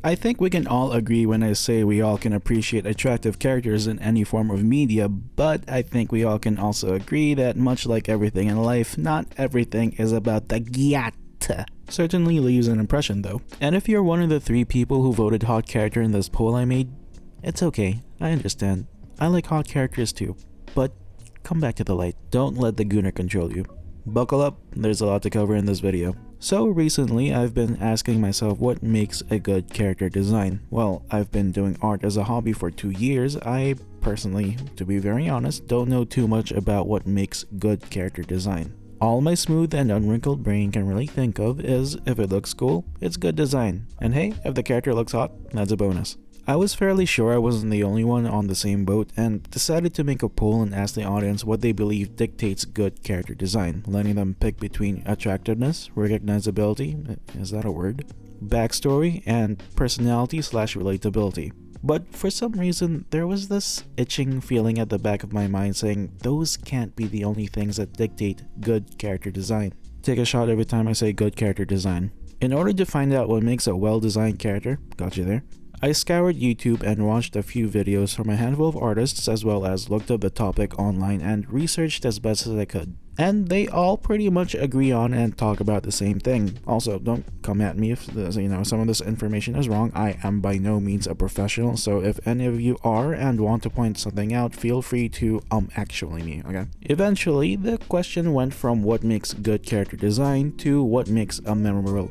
I think we can all agree when I say we all can appreciate attractive characters in any form of media, but I think we all can also agree that much like everything in life, not everything is about the gyat. Certainly leaves an impression though. And if you're one of the 3 people who voted hot character in this poll I made, it's okay, I understand. I like hot characters too, but come back to the light. Don't let the gooner control you. Buckle up, there's a lot to cover in this video. So recently, I've been asking myself what makes a good character design. Well, I've been doing art as a hobby for 2 years. I personally, to be very honest, don't know too much about what makes good character design. All my smooth and unwrinkled brain can really think of is, if it looks cool, it's good design. And hey, if the character looks hot, that's a bonus. I was fairly sure I wasn't the only one on the same boat and decided to make a poll and ask the audience what they believe dictates good character design, letting them pick between attractiveness, recognizability, is that a word? Backstory, and personality/relatability. But for some reason, there was this itching feeling at the back of my mind saying those can't be the only things that dictate good character design. Take a shot every time I say good character design. In order to find out what makes a well-designed character, got you there, I scoured YouTube and watched a few videos from a handful of artists as well as looked up the topic online and researched as best as I could. And they all pretty much agree on and talk about the same thing. Also, don't come at me if some of this information is wrong. I am by no means a professional, so if any of you are and want to point something out, feel free to actually me, okay? Eventually, the question went from what makes good character design to what makes a memorable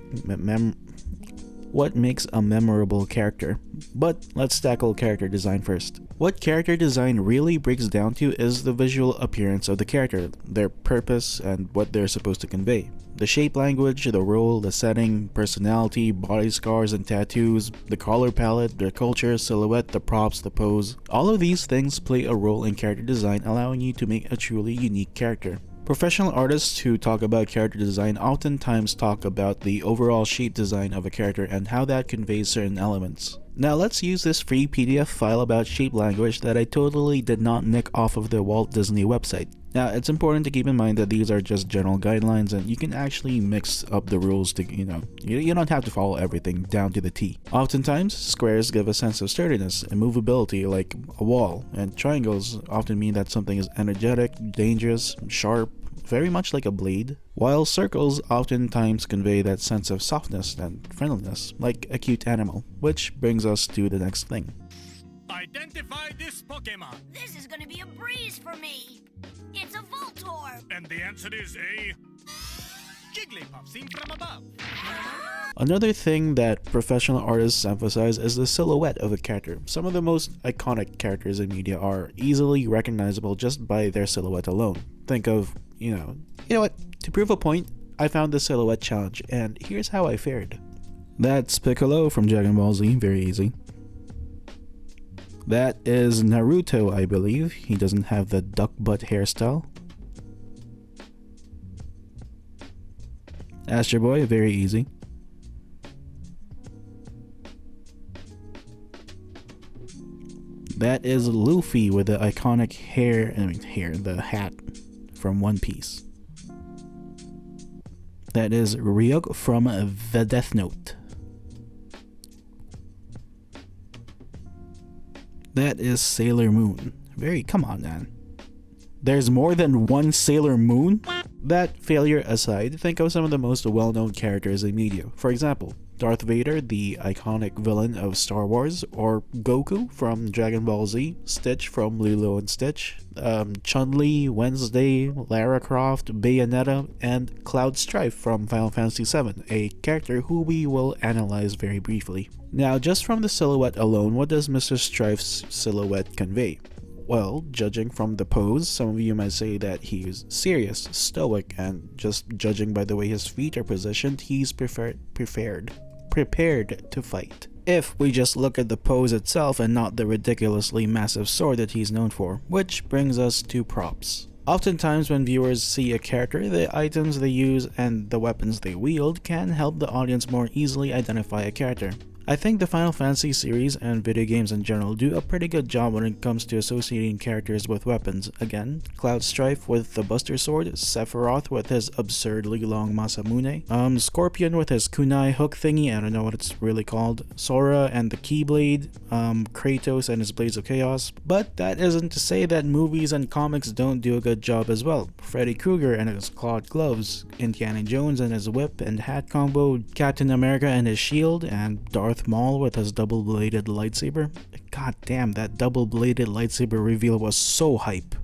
character. But let's tackle character design first. What character design really breaks down to is the visual appearance of the character, their purpose, and what they're supposed to convey. The shape language, the role, the setting, personality, body scars and tattoos, the color palette, their culture, silhouette, the props, the pose. All of these things play a role in character design, allowing you to make a truly unique character. Professional artists who talk about character design oftentimes talk about the overall shape design of a character and how that conveys certain elements. Now let's use this free PDF file about shape language that I totally did not nick off of the Walt Disney website. Now it's important to keep in mind that these are just general guidelines and you can actually mix up the rules to, you don't have to follow everything down to the T. Oftentimes, squares give a sense of sturdiness and movability like a wall, and triangles often mean that something is energetic, dangerous, sharp, very much like a blade, while circles oftentimes convey that sense of softness and friendliness, like a cute animal, which brings us to the next thing. Identify this Pokemon. This is gonna be a breeze for me. It's a Voltorb. And the answer is a Jigglypuff seen from above. Another thing that professional artists emphasize is the silhouette of a character. Some of the most iconic characters in media are easily recognizable just by their silhouette alone. Think of, you know what, to prove a point, I found the silhouette challenge, and here's how I fared. That's Piccolo from Dragon Ball Z, very easy. That is Naruto, I believe. He doesn't have the duck butt hairstyle. Astro Boy, very easy. That is Luffy with the iconic the hat from One Piece. That is Ryuk from the Death Note. That is Sailor Moon. Come on, man. There's more than one Sailor Moon? That failure aside, think of some of the most well-known characters in media. For example, Darth Vader, the iconic villain of Star Wars, or Goku from Dragon Ball Z, Stitch from Lilo and Stitch, Chun-Li, Wednesday, Lara Croft, Bayonetta, and Cloud Strife from Final Fantasy VII, a character who we will analyze very briefly. Now, just from the silhouette alone, what does Mr. Strife's silhouette convey? Well, judging from the pose, some of you might say that he's serious, stoic, and just judging by the way his feet are positioned, he's prepared to fight. If we just look at the pose itself and not the ridiculously massive sword that he's known for, which brings us to props. Oftentimes when viewers see a character, the items they use and the weapons they wield can help the audience more easily identify a character. I think the Final Fantasy series and video games in general do a pretty good job when it comes to associating characters with weapons. Again, Cloud Strife with the Buster Sword, Sephiroth with his absurdly long Masamune, Scorpion with his kunai hook thingy, I don't know what it's really called, Sora and the Keyblade, Kratos and his Blades of Chaos. But that isn't to say that movies and comics don't do a good job as well. Freddy Krueger and his clawed gloves, Indiana Jones and his whip and hat combo, Captain America and his shield, and Darth Maul with his double-bladed lightsaber. God damn, that double-bladed lightsaber reveal was so hype.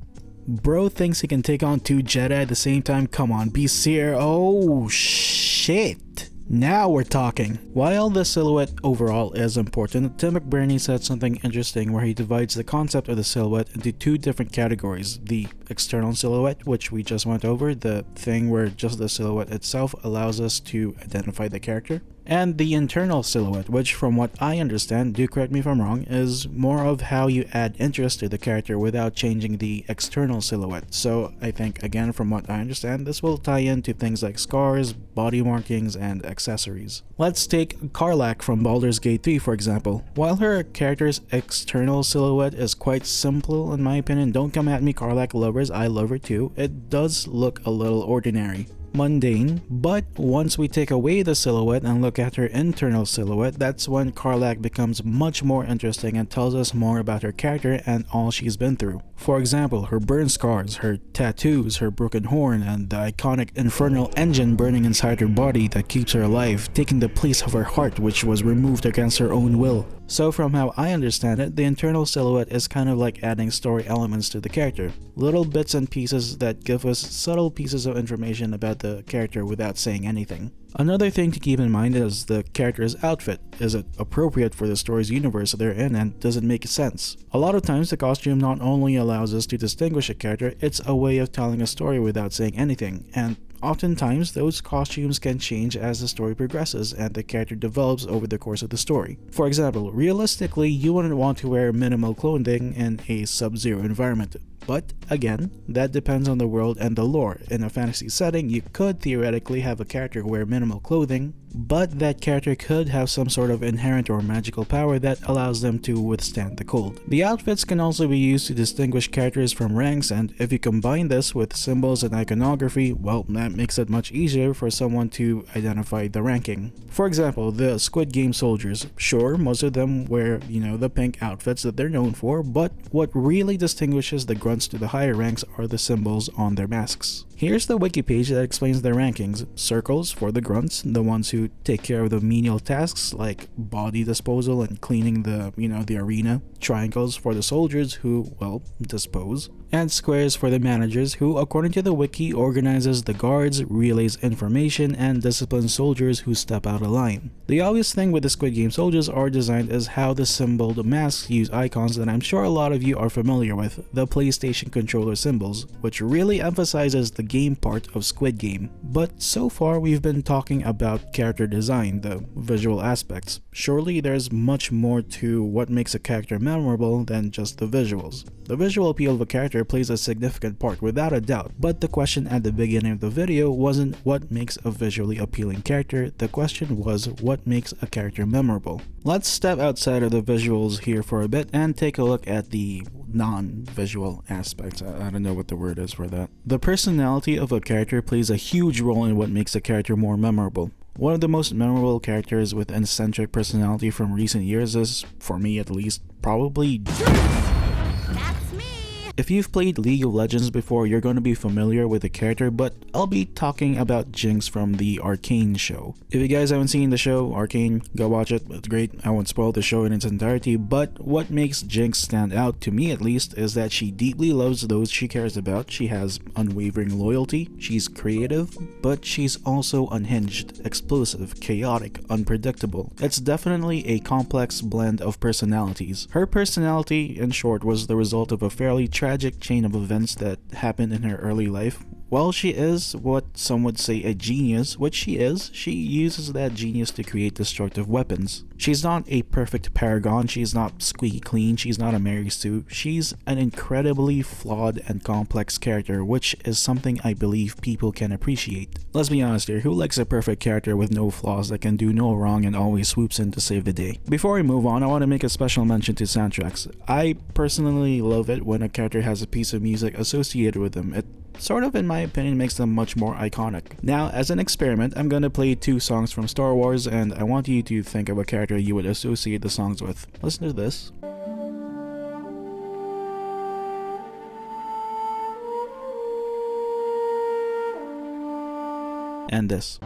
Bro thinks he can take on 2 Jedi at the same time. Come on, be serious. Oh shit. Now we're talking. While the silhouette overall is important, Tim McBurney said something interesting where he divides the concept of the silhouette into 2 different categories. The external silhouette, which we just went over, the thing where just the silhouette itself allows us to identify the character, and the internal silhouette, which from what I understand, do correct me if I'm wrong, is more of how you add interest to the character without changing the external silhouette. So I think, again, from what I understand, this will tie into things like scars, body markings, and accessories. Let's take Karlach from Baldur's Gate 3 for example. While her character's external silhouette is quite simple in my opinion, don't come at me Karlach lovers, I love her too, it does look a little ordinary, mundane, but once we take away the silhouette and look at her internal silhouette, that's when Karlach becomes much more interesting and tells us more about her character and all she's been through. For example, her burn scars, her tattoos, her broken horn, and the iconic infernal engine burning inside her body that keeps her alive, taking the place of her heart which was removed against her own will. So from how I understand it, the internal silhouette is kind of like adding story elements to the character. Little bits and pieces that give us subtle pieces of information about the character without saying anything. Another thing to keep in mind is the character's outfit. Is it appropriate for the story's universe they're in, and does it make sense? A lot of times the costume not only allows us to distinguish a character, it's a way of telling a story without saying anything, and oftentimes those costumes can change as the story progresses and the character develops over the course of the story. For example, realistically, you wouldn't want to wear minimal clothing in a Sub-Zero environment. But again, that depends on the world and the lore. In a fantasy setting, you could theoretically have a character wear minimal clothing, but that character could have some sort of inherent or magical power that allows them to withstand the cold. The outfits can also be used to distinguish characters from ranks, and if you combine this with symbols and iconography, well, that makes it much easier for someone to identify the ranking. For example, the Squid Game soldiers. Sure, most of them wear, the pink outfits that they're known for, but what really distinguishes the grunts to the higher ranks are the symbols on their masks. Here's the wiki page that explains their rankings. Circles for the grunts, the ones who take care of the menial tasks like body disposal and cleaning the arena. Triangles for the soldiers who, well, dispose. And squares for the managers who, according to the wiki, organizes the guards, relays information, and disciplines soldiers who step out of line. The obvious thing with the Squid Game soldiers are designed is how the symboled masks use icons that I'm sure a lot of you are familiar with, the PlayStation controller symbols, which really emphasizes the game part of Squid Game. But so far we've been talking about character design, the visual aspects. Surely there's much more to what makes a character memorable than just the visuals. The visual appeal of a character plays a significant part without a doubt, but the question at the beginning of the video wasn't what makes a visually appealing character, the question was what makes a character memorable. Let's step outside of the visuals here for a bit and take a look at the non-visual aspects. I don't know what the word is for that. The personality of a character plays a huge role in what makes a character more memorable. One of the most memorable characters with an eccentric personality from recent years is, for me at least, probably That's me! If you've played League of Legends before, you're going to be familiar with the character, but I'll be talking about Jinx from the Arcane show. If you guys haven't seen the show, Arcane, go watch it, it's great. I won't spoil the show in its entirety, but what makes Jinx stand out, to me at least, is that she deeply loves those she cares about, she has unwavering loyalty, she's creative, but she's also unhinged, explosive, chaotic, unpredictable. It's definitely a complex blend of personalities. Her personality, in short, was the result of a fairly tragic chain of events that happened in her early life, While she is what some would say a genius, which she is, she uses that genius to create destructive weapons. She's not a perfect paragon, she's not squeaky clean, she's not a Mary Sue, she's an incredibly flawed and complex character, which is something I believe people can appreciate. Let's be honest here, who likes a perfect character with no flaws that can do no wrong and always swoops in to save the day? Before I move on, I want to make a special mention to soundtracks. I personally love it when a character has a piece of music associated with them. It sort of, in my opinion, makes them much more iconic. Now, as an experiment, I'm gonna play 2 songs from Star Wars, and I want you to think of a character you would associate the songs with. Listen to this. And this.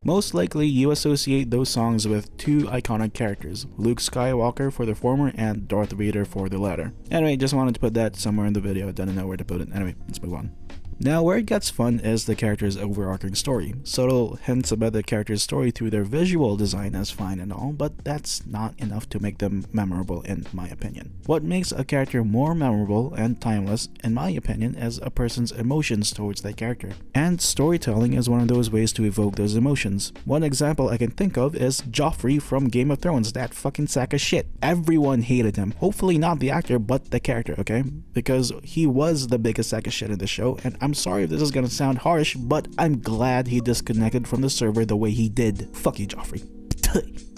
Most likely, you associate those songs with 2 iconic characters, Luke Skywalker for the former and Darth Vader for the latter. Anyway, just wanted to put that somewhere in the video, I didn't know where to put it. Anyway, let's move on. Now, where it gets fun is the character's overarching story. Subtle hints about the character's story through their visual design is fine and all, but that's not enough to make them memorable in my opinion. What makes a character more memorable and timeless, in my opinion, is a person's emotions towards that character. And storytelling is one of those ways to evoke those emotions. One example I can think of is Joffrey from Game of Thrones, that fucking sack of shit. Everyone hated him. Hopefully not the actor, but the character, okay? Because he was the biggest sack of shit in the show, and I'm sorry if this is gonna sound harsh, but I'm glad he disconnected from the server the way he did. Fuck you, Joffrey.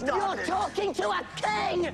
You're talking to a king!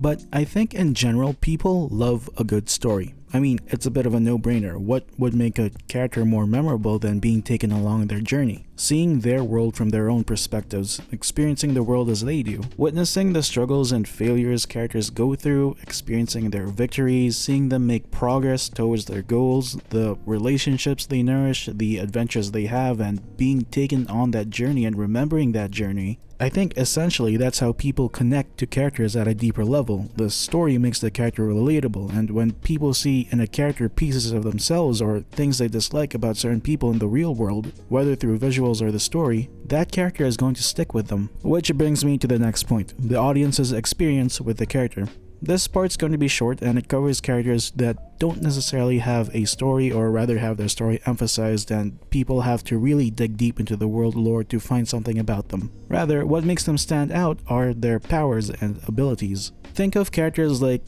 But I think in general, people love a good story. I mean, it's a bit of a no-brainer. What would make a character more memorable than being taken along their journey? Seeing their world from their own perspectives, experiencing the world as they do, witnessing the struggles and failures characters go through, experiencing their victories, seeing them make progress towards their goals, the relationships they nourish, the adventures they have, and being taken on that journey and remembering that journey. I think essentially that's how people connect to characters at a deeper level. The story makes the character relatable, and when people see in a character pieces of themselves or things they dislike about certain people in the real world, whether through visuals or the story, that character is going to stick with them. Which brings me to the next point, the audience's experience with the character. This part's going to be short and it covers characters that don't necessarily have a story, or rather have their story emphasized, and people have to really dig deep into the world lore to find something about them. Rather, what makes them stand out are their powers and abilities. Think of characters like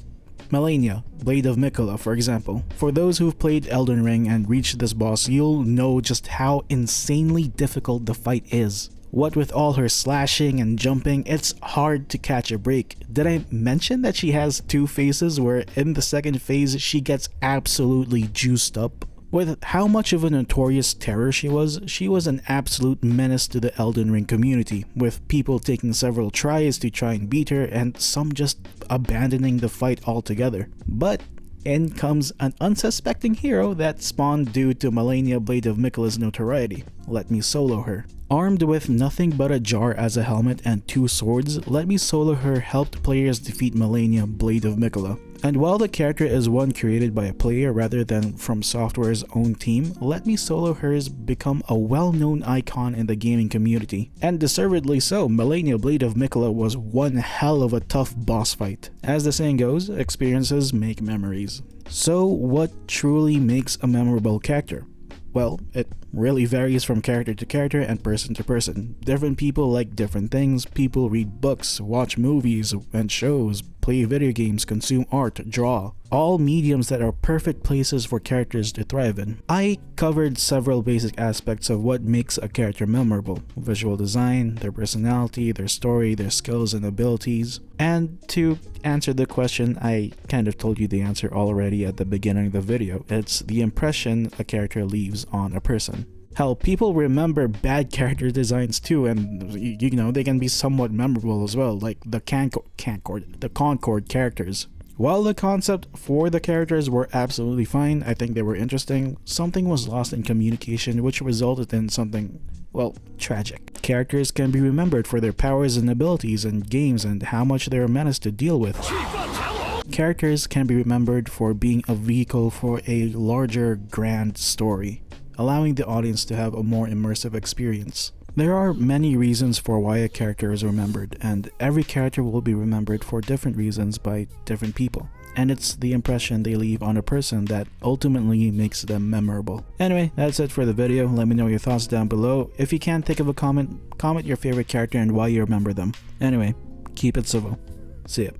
Malenia, Blade of Mikola, for example. For those who've played Elden Ring and reached this boss, you'll know just how insanely difficult the fight is. What with all her slashing and jumping, it's hard to catch a break. Did I mention that she has 2 phases where in the second phase she gets absolutely juiced up? With how much of a notorious terror she was an absolute menace to the Elden Ring community, with people taking several tries to try and beat her and some just abandoning the fight altogether. But in comes an unsuspecting hero that spawned due to Malenia Blade of Mikola's notoriety. Let me solo her. Armed with nothing but a jar as a helmet and 2 swords, Let Me Solo Her helped players defeat Malenia Blade of Mikola. And while the character is one created by a player rather than from Software's own team, Let Me Solo Her has become a well-known icon in the gaming community. And deservedly so. Malenia Blade of Mikola was one hell of a tough boss fight. As the saying goes, experiences make memories. So what truly makes a memorable character? Well, it really varies from character to character and person to person. Different people like different things. People read books, watch movies and shows, play video games, consume art, draw. All mediums that are perfect places for characters to thrive in. I covered several basic aspects of what makes a character memorable. Visual design, their personality, their story, their skills and abilities. And to answer the question, I kind of told you the answer already at the beginning of the video. It's the impression a character leaves on a person. Hell, people remember bad character designs too, and you know, they can be somewhat memorable as well, like the Concord characters. While the concept for the characters were absolutely fine, I think they were interesting, something was lost in communication which resulted in something, well, tragic. Characters can be remembered for their powers and abilities in games and how much they're a menace to deal with. Characters can be remembered for being a vehicle for a larger, grand story, allowing the audience to have a more immersive experience. There are many reasons for why a character is remembered, and every character will be remembered for different reasons by different people. And it's the impression they leave on a person that ultimately makes them memorable. Anyway, that's it for the video. Let me know your thoughts down below. If you can't think of a comment your favorite character and why you remember them. Anyway, keep it civil. See ya.